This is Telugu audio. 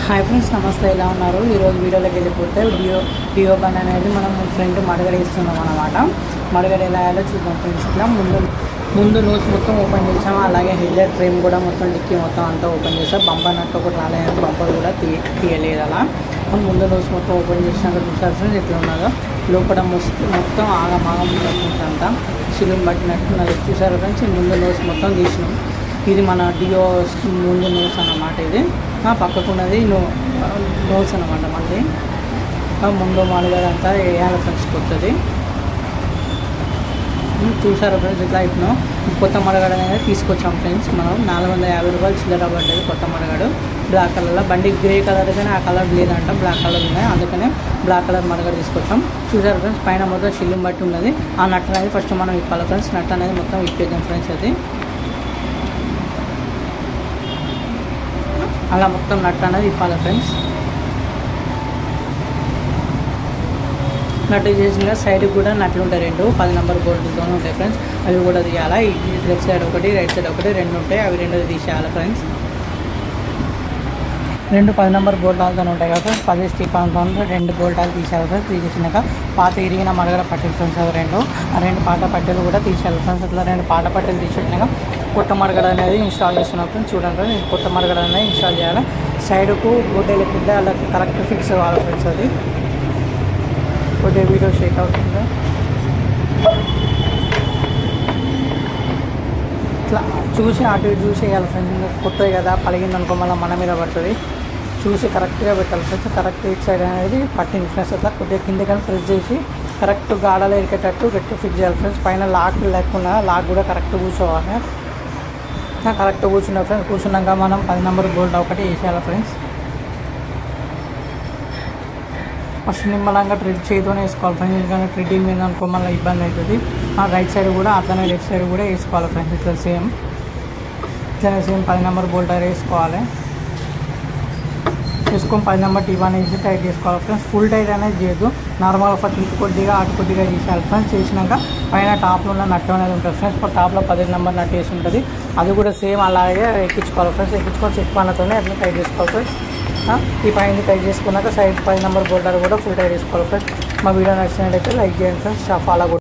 హాయ్ ఫ్రెండ్స్, నమస్తే. ఎలా ఉన్నారు? ఈరోజు వీడియోలోకి వెళ్ళిపోతే డియో బండ్ అనేది మనం ఫ్రంట్ మడగడ ఇస్తున్నాం అనమాట. మడగడ ఎలా వేయాలో చూద్దాం ఫ్రెండ్స్. ఇట్లా ముందు నోస్ మొత్తం ఓపెన్ చేసాము, అలాగే హెడ్లైట్ ఫ్రేమ్ కూడా మొత్తం డిక్కీ మొత్తం అంతా ఓపెన్ చేసాం. బంపర్ నట్టు ఒకటి రాలేదు, బంపర్ కూడా తీయలేదు. అలా ముందు నోస్ మొత్తం ఓపెన్ చేసినాక చూసారు ఫ్రెండ్స్ ఎట్లా ఉన్నదో. లోపల మొత్తం ఆగమాగం అంతా సిలిం పట్టినట్టున్నది. చూసారు ఫ్రెండ్స్, ముందు నోస్ మొత్తం తీసినాం. ఇది మన డియో ముందు నోస్ అన్నమాట. ఇది పక్కకున్నది నోస్ అనమాట. మళ్ళీ ముందు మడగడ అంతా వేయాలి ఫ్రెండ్స్ కొత్తది. చూసారు ఫ్రెండ్స్ ఇట్లా ఇప్పుడు కొత్త మడగడ అనేది తీసుకొచ్చాం ఫ్రెండ్స్. మనం 450 రూపాయలు చిల్లర పడ్డది కొత్త మడగడు. బ్లాక్ కలర్లో బండి గ్రే కలర్ కానీ ఆ కలర్ లేదంట, బ్లాక్ కలర్ ఉన్నాయి. అందుకనే బ్లాక్ కలర్ మడగడ తీసుకొచ్చాం. చూసారు ఫ్రెండ్స్, పైన మొత్తం చిల్లిం బట్టి ఉన్నది. ఆ నట్ అనేది ఫస్ట్ మనం ఇప్పాలి ఫ్రెండ్స్. నట్ అనేది మొత్తం ఇప్పేద్దాం ఫ్రెండ్స్. అది అలా మొత్తం నట్ అనేది ఇప్పాలి ఫ్రెండ్స్. నట్టు చేసిన సైడ్కి కూడా నట్లు ఉంటాయి, 2 10 నెంబర్ బోల్ట్తో ఉంటాయి ఫ్రెండ్స్. అవి కూడా తీయాలి. లెఫ్ట్ సైడ్ ఒకటి, రైట్ సైడ్ ఒకటి, 2 ఉంటాయి. అవి 2 తీసేయాలి ఫ్రెండ్స్. 2 10 నెంబర్ బోల్టాలతో ఉంటాయి కదా ఫ్రెండ్స్. 10 స్టీప్ అంతా 2 బోల్టాలు తీసేయాలి ఫ్రెండ్స్. తీసేసినాక పాత ఇరిగిన మడగడ పట్టెలు ఫ్రెండ్స్. అవి 2 ఆ 2 పాత పట్టెలు కూడా తీసేయాలి ఫ్రెండ్స్. అట్లా 2 పాత పట్టెలు తీసేసినాక కొత్త మడగడ అనేది ఇన్స్టాల్ చేస్తున్నాం ఫ్రెండ్స్. చూడండి ఫ్రెండ్స్, కొత్త మడగడ అనేది ఇన్స్టాల్ చేయాలి. సైడ్కు గొడ్డెలు పెద్ద వాళ్ళకి కరెక్ట్ ఫిక్స్ కావాలి ఫ్రెండ్స్. అది కొద్దిగా వీడియో షేక్ అవుతుంది. ఇట్లా చూసి అటు ఇటు చూసి వేయాలి ఫ్రెండ్స్. కొత్తది కదా, పలిగింది అనుకో మళ్ళీ మన మీద పడుతుంది. చూసి కరెక్ట్గా పెట్టాలి ఫ్రెండ్స్. కరెక్ట్ ఇటు సైడ్ అనేది పట్టింది ఫ్రెండ్స్. అట్లా కొద్దిగా కింద కానీ ప్రెస్ చేసి కరెక్ట్ గాడలో ఇరికేటట్టు గట్టి ఫిక్స్ చేయాలి ఫ్రెండ్స్. పైన లాక్ లేకుండా లాక్ కూడా కరెక్ట్ కూర్చోవాలి. కరెక్ట్ కూర్చున్నా ఫ్రెండ్స్. కూర్చున్నాక మనం 10 నెంబర్ బోల్ట్ ఒకటి వేసేయాలి ఫ్రెండ్స్. ఫస్ట్ నిమ్మలంగా ట్రెడ్ చేయతోనే వేసుకోవాలి ఫ్రెండ్స్. ఎందుకంటే ట్రెడ్డింగ్ మీద అనుకో మళ్ళీ ఇబ్బంది అవుతుంది. రైట్ సైడ్ కూడా అట్లనే లెఫ్ట్ సైడ్ కూడా వేసుకోవాలి ఫ్రెండ్స్. ఇట్లా సేమ్ 10 నెంబర్ బోల్ట్ వేసుకోవాలి. వేసుకొని 10 నెంబర్ టీవన్ వేసి టైట్ చేసుకోవాలి ఫ్రెండ్స్. ఫుల్ టైట్ అనేది చేయొద్దు, నార్మల్గా ఫస్ట్ ఇటు కొద్దిగా అటు కొద్దిగా చేసేయాలి ఫ్రెండ్స్. చేసినాక పైన టాప్లో ఉన్న నట్టు అనేది ఉంటుంది ఫ్రెండ్స్. టాప్లో 10 నెంబర్ నట్టు వేసి ఉంటుంది. అది కూడా సేమ్ అలాగే ఎక్కించుకోవాలి ఫ్రెండ్స్. ఎక్కించుకొని చెక్ పనులతోనే అట్లా టైట్ చేసుకోవాలి ఫ్రెండ్స్. ఈ పైన టైట్ చేసుకున్నాక సైడ్ 10 నెంబర్ బోల్డర్ కూడా ఫుల్ టైట్ చేసుకోవాలి ఫ్రెండ్స్. మా వీడియో నచ్చినట్లయితే లైక్ చేయండి ఫ్రెండ్స్. ఫాలో